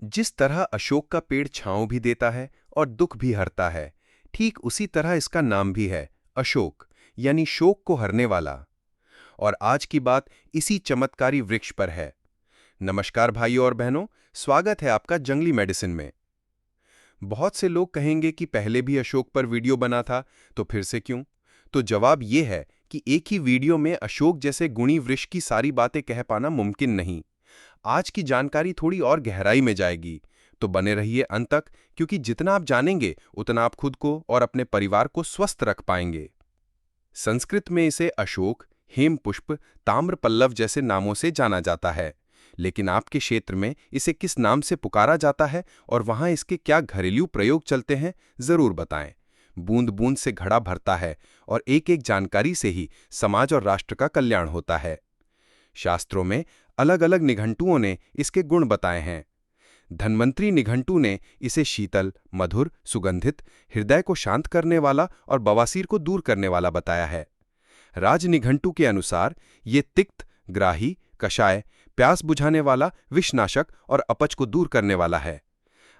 जिस तरह अशोक का पेड़ छांव भी देता है और दुख भी हरता है, ठीक उसी तरह इसका नाम भी है अशोक, यानी शोक को हरने वाला। और आज की बात इसी चमत्कारी वृक्ष पर है। नमस्कार भाइयों और बहनों, स्वागत है आपका जंगली मेडिसिन में। बहुत से लोग कहेंगे कि पहले भी अशोक पर वीडियो बना था, तो फिर से क्यों? तो जवाब यह है कि एक ही वीडियो में अशोक जैसे गुणी वृक्ष की सारी बातें कह पाना मुमकिन नहीं। आज की जानकारी थोड़ी और गहराई में जाएगी, तो बने रहिए अंत तक, क्योंकि जितना आप जानेंगे उतना आप खुद को और अपने परिवार को स्वस्थ रख पाएंगे। संस्कृत में इसे अशोक, हेमपुष्प, ताम्रपल्लव जैसे नामों से जाना जाता है, लेकिन आपके क्षेत्र में इसे किस नाम से पुकारा जाता है और वहां इसके क्या घरेलू प्रयोग चलते हैं, जरूर बताएं। बूंद बूंद से घड़ा भरता है और एक एक जानकारी से ही समाज और राष्ट्र का कल्याण होता है। शास्त्रों में अलग अलग निघंटुओं ने इसके गुण बताए हैं। धन्वंतरी निघंटु ने इसे शीतल, मधुर, सुगंधित, हृदय को शांत करने वाला और बवासीर को दूर करने वाला बताया है। राज निघंटु के अनुसार ये तिक्त, ग्राही, कषाय, प्यास बुझाने वाला, विषनाशक और अपच को दूर करने वाला है।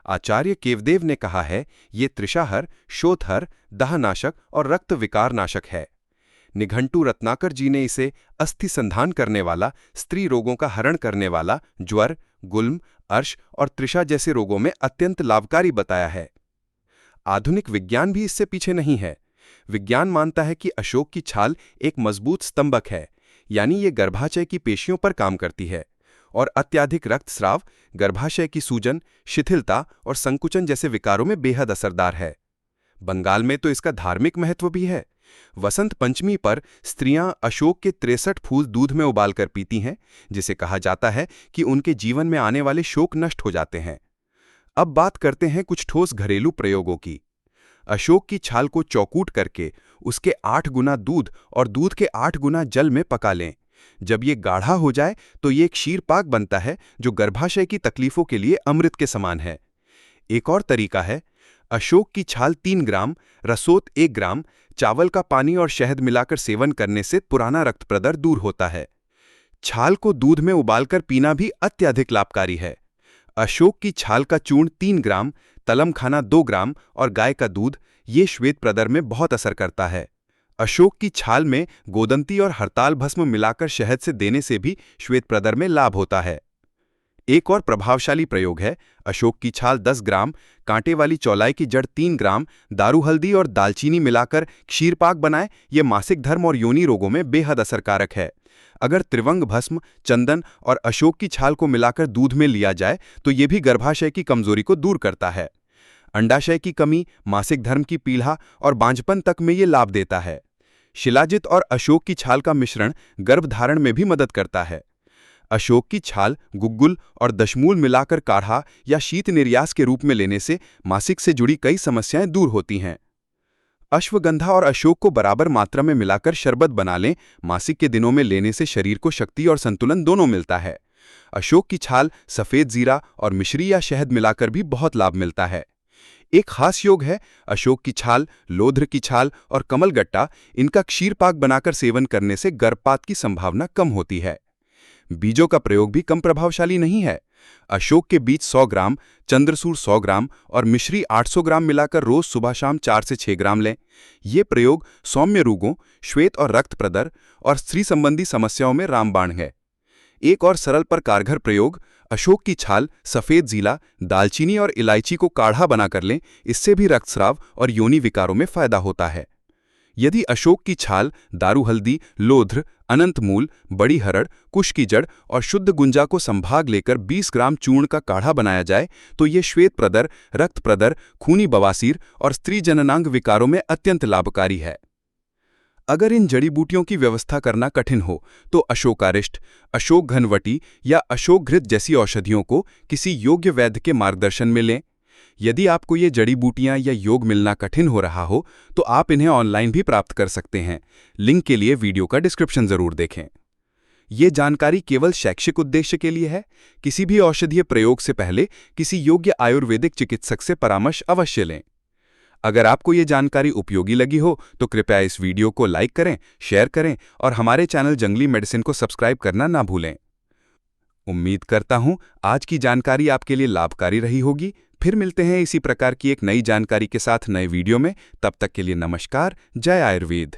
आचार्य केवदेव ने कहा है ये त्रिषाहर, शोथहर, दाहनाशक और रक्त विकार नाशक है। निघंटु रत्नाकर जी ने इसे अस्थि संधान करने वाला, स्त्री रोगों का हरण करने वाला, ज्वर, गुल्म, अर्श और त्रिषा जैसे रोगों में अत्यंत लाभकारी बताया है। आधुनिक विज्ञान भी इससे पीछे नहीं है। विज्ञान मानता है कि अशोक की छाल एक मजबूत स्तंभक है, यानी ये गर्भाशय की पेशियों पर काम करती है और अत्यधिक रक्तस्राव, गर्भाशय की सूजन, शिथिलता और संकुचन जैसे विकारों में बेहद असरदार है। बंगाल में तो इसका धार्मिक महत्व भी है। वसंत पंचमी पर स्त्रियां अशोक के 63 फूल दूध में उबालकर पीती हैं, जिसे कहा जाता है कि उनके जीवन में आने वाले शोक नष्ट हो जाते हैं। अब बात करते हैं कुछ ठोस घरेलू प्रयोगों की। अशोक की छाल को चौकूट करके उसके 8 गुना दूध और दूध के 8 गुना जल में पका लें। जब ये गाढ़ा हो जाए तो ये एक क्षीर पाक बनता है, जो गर्भाशय की तकलीफों के लिए अमृत के समान है। एक और तरीका है, अशोक की छाल 3 ग्राम, रसोत 1 ग्राम, चावल का पानी और शहद मिलाकर सेवन करने से पुराना रक्त प्रदर दूर होता है। छाल को दूध में उबालकर पीना भी अत्यधिक लाभकारी है। अशोक की छाल का चूर्ण 3 ग्राम, तलम खाना 2 ग्राम और गाय का दूध, ये श्वेत प्रदर में बहुत असर करता है। अशोक की छाल में गोदंती और हरताल भस्म मिलाकर शहद से देने से भी श्वेत प्रदर में लाभ होता है। एक और प्रभावशाली प्रयोग है, अशोक की छाल 10 ग्राम, कांटे वाली चौलाई की जड़ 3 ग्राम, दारू हल्दी और दालचीनी मिलाकर क्षीरपाक बनाएं। ये मासिक धर्म और योनि रोगों में बेहद असरकारक है। अगर त्रिवंग भस्म, चंदन और अशोक की छाल को मिलाकर दूध में लिया जाए तो ये भी गर्भाशय की कमजोरी को दूर करता है। अंडाशय की कमी, मासिक धर्म की पीड़ा और बांझपन तक में ये लाभ देता है। शिलाजित और अशोक की छाल का मिश्रण गर्भधारण में भी मदद करता है। अशोक की छाल, गुग्गुल और दशमूल मिलाकर काढ़ा या शीत निर्यास के रूप में लेने से मासिक से जुड़ी कई समस्याएं दूर होती हैं। अश्वगंधा और अशोक को बराबर मात्रा में मिलाकर शरबत बना लें। मासिक के दिनों में लेने से शरीर को शक्ति और संतुलन दोनों मिलता है। अशोक की छाल, सफेद जीरा और मिश्री या शहद मिलाकर भी बहुत लाभ मिलता है। एक खास योग है, अशोक की छाल, लोध्र की छाल और कमलगट्टा, इनका क्षीरपाक बनाकर सेवन करने से गर्भपात की संभावना कम होती है। बीजों का प्रयोग भी कम प्रभावशाली नहीं है। अशोक के बीज 100 ग्राम, चंद्रसूर 100 ग्राम और मिश्री 800 ग्राम मिलाकर रोज सुबह शाम 4 से 6 ग्राम लें। ये प्रयोग सौम्य रोगों, श्वेत और रक्त प्रदर और स्त्री संबंधी समस्याओं में रामबाण है। एक और सरल पर कारगर प्रयोग, अशोक की छाल, सफेद जीला, दालचीनी और इलायची को काढ़ा बनाकर लें। इससे भी रक्तस्राव और योनि विकारों में फायदा होता है। यदि अशोक की छाल, दारू हल्दी, लोध्र, अनंत मूल, बड़ी हरड़, कुश की जड़ और शुद्ध गुंजा को संभाग लेकर 20 ग्राम चूर्ण का काढ़ा बनाया जाए तो ये श्वेत प्रदर, रक्त प्रदर, खूनी बवासीर और स्त्री जननांग विकारों में अत्यंत लाभकारी है। अगर इन जड़ी बूटियों की व्यवस्था करना कठिन हो तो अशोकारिष्ट, अशोक घनवटी या अशोक घृत जैसी औषधियों को किसी योग्य वैद्य के मार्गदर्शन में लें। यदि आपको ये जड़ी बूटियां या योग मिलना कठिन हो रहा हो तो आप इन्हें ऑनलाइन भी प्राप्त कर सकते हैं। लिंक के लिए वीडियो का डिस्क्रिप्शन जरूर देखें। ये जानकारी केवल शैक्षिक उद्देश्य के लिए है। किसी भी औषधीय प्रयोग से पहले किसी योग्य आयुर्वेदिक चिकित्सक से परामर्श अवश्य लें। अगर आपको ये जानकारी उपयोगी लगी हो तो कृपया इस वीडियो को लाइक करें, शेयर करें और हमारे चैनल जंगली मेडिसिन को सब्सक्राइब करना ना भूलें। उम्मीद करता हूँ आज की जानकारी आपके लिए लाभकारी रही होगी। फिर मिलते हैं इसी प्रकार की एक नई जानकारी के साथ नए वीडियो में। तब तक के लिए नमस्कार। जय आयुर्वेद।